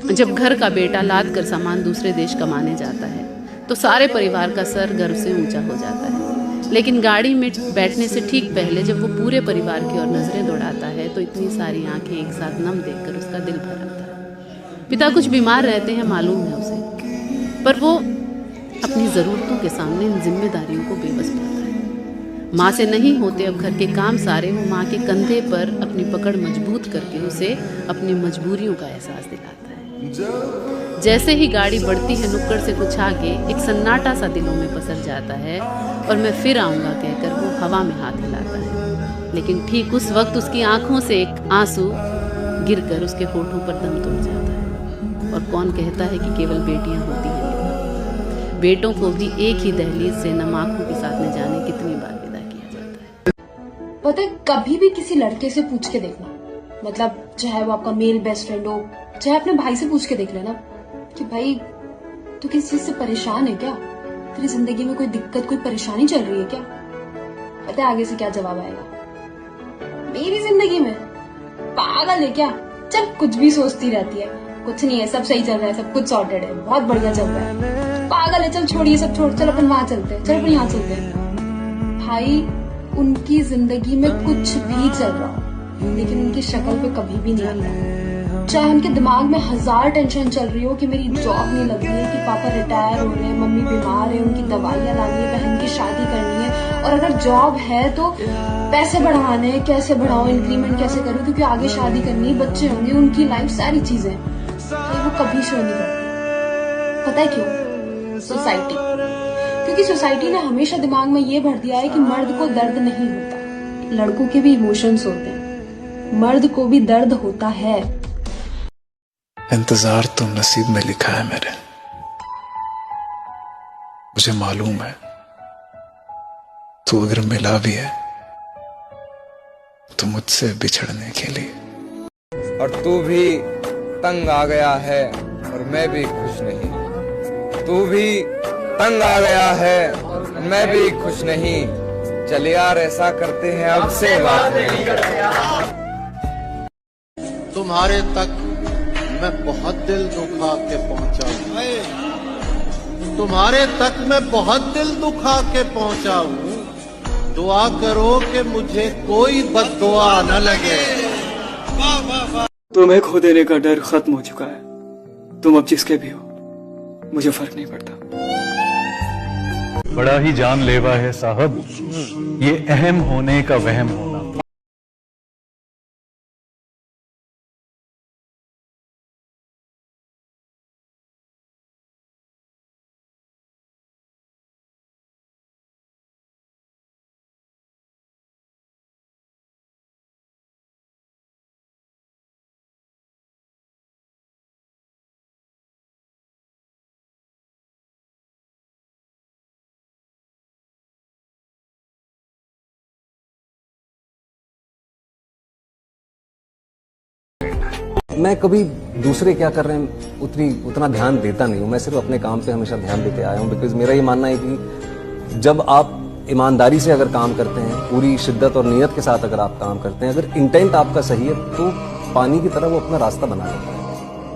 जब घर का बेटा लाद कर सामान दूसरे देश कमाने जाता है तो सारे परिवार का सर गर्व से ऊंचा हो जाता है, लेकिन गाड़ी में बैठने से ठीक पहले जब वो पूरे परिवार की ओर नजरें दौड़ाता है तो इतनी सारी आंखें एक साथ नम देखकर उसका दिल भर आता है। पिता कुछ बीमार रहते हैं, मालूम है उसे, पर वो अपनी ज़रूरतों के सामने इन जिम्मेदारियों को बेबस पाता है। माँ से नहीं होते अब घर के काम सारे, वो माँ के कंधे पर अपनी पकड़ मजबूत करके उसे अपनी मजबूरियों का एहसास दिलाता है। जैसे ही गाड़ी बढ़ती है नुक्कड़ से कुछ आगे, एक सन्नाटा सा दिलों में पसर जाता है और मैं फिर आऊँगा कहकर वो हवा में हाथ हिलाता है, लेकिन ठीक उस वक्त उसकी आंखों से एक आंसू गिरकर उसके होठों पर दम तोड़ जाता है। और कौन कहता है कि केवल बेटियां होती हैं, बेटों को भी एक ही दहलीज से नम आंखों के साथ न जाने कितनी बार विदा किया जाता है। पता है, कभी भी किसी लड़के से पूछ के देखना, मतलब चाहे वो आपका मेल बेस्ट फ्रेंड हो, चाहे अपने भाई से पूछ के देख लेना कि भाई तू किसी चीज से परेशान है क्या, तेरी जिंदगी में कोई दिक्कत, कोई परेशानी चल रही है क्या। पता है आगे से क्या जवाब आएगा? मेरी जिंदगी में पागल है क्या, चल कुछ भी सोचती रहती है, कुछ नहीं है, सब सही चल रहा है, सब कुछ सॉर्टेड है, बहुत बढ़िया चल रहा है, पागल है, चल छोड़िए सब, छोड़, चल अपन वहां चलते हैं, चल अपन यहाँ चलते हैं। भाई उनकी जिंदगी में कुछ भी चल रहा हो, लेकिन उनकी शक्ल पे कभी भी नहीं आता। चाहे उनके दिमाग में 1000 टेंशन चल रही हो कि मेरी जॉब नहीं लग रही है, कि पापा रिटायर हो रहे हैं, मम्मी बीमार है, उनकी दवाइयाँ लानी है, बहन की शादी करनी है, और अगर जॉब है तो पैसे बढ़ाने हैं, कैसे बढ़ाऊं, इंक्रीमेंट कैसे करूं, क्योंकि आगे शादी करनी, बच्चे होंगे, उनकी लाइफ, सारी चीजें, तो वो कभी शो नहीं करती। पता है क्यों? सोसाइटी। क्योंकि सोसाइटी ने हमेशा दिमाग में ये भर दिया है कि मर्द को दर्द नहीं होता, लड़कों के भी इमोशंस होते हैं, मर्द को भी दर्द होता है। इंतजार तो नसीब में लिखा है मेरे, मुझे मालूम है तू अगर मिला भी है तो मुझसे बिछड़ने के लिए। और तू भी तंग आ गया है और मैं भी खुश नहीं, तू भी तंग आ गया है और मैं भी खुश नहीं, चल यार ऐसा करते हैं अब से बात नहीं करते। तुम्हारे तक मैं बहुत दिल दुखा के पहुंचा हूँ, तुम्हारे तक मैं बहुत दिल दुखा के पहुंचा हूँ, दुआ करो कि मुझे कोई बद्दुआ न लगे। तुम्हें खो देने का डर खत्म हो चुका है, तुम अब जिसके भी हो, मुझे फर्क नहीं पड़ता। बड़ा ही जानलेवा है साहब ये अहम होने का वहम होना। मैं कभी दूसरे क्या कर रहे हैं उतना ध्यान देता नहीं हूँ, मैं सिर्फ अपने काम पे हमेशा ध्यान देते आया हूँ। बिकॉज मेरा ये मानना है कि जब आप ईमानदारी से अगर काम करते हैं, पूरी शिद्दत और नियत के साथ अगर आप काम करते हैं, अगर इंटेंट आपका सही है तो पानी की तरह वो अपना रास्ता बना लेता है।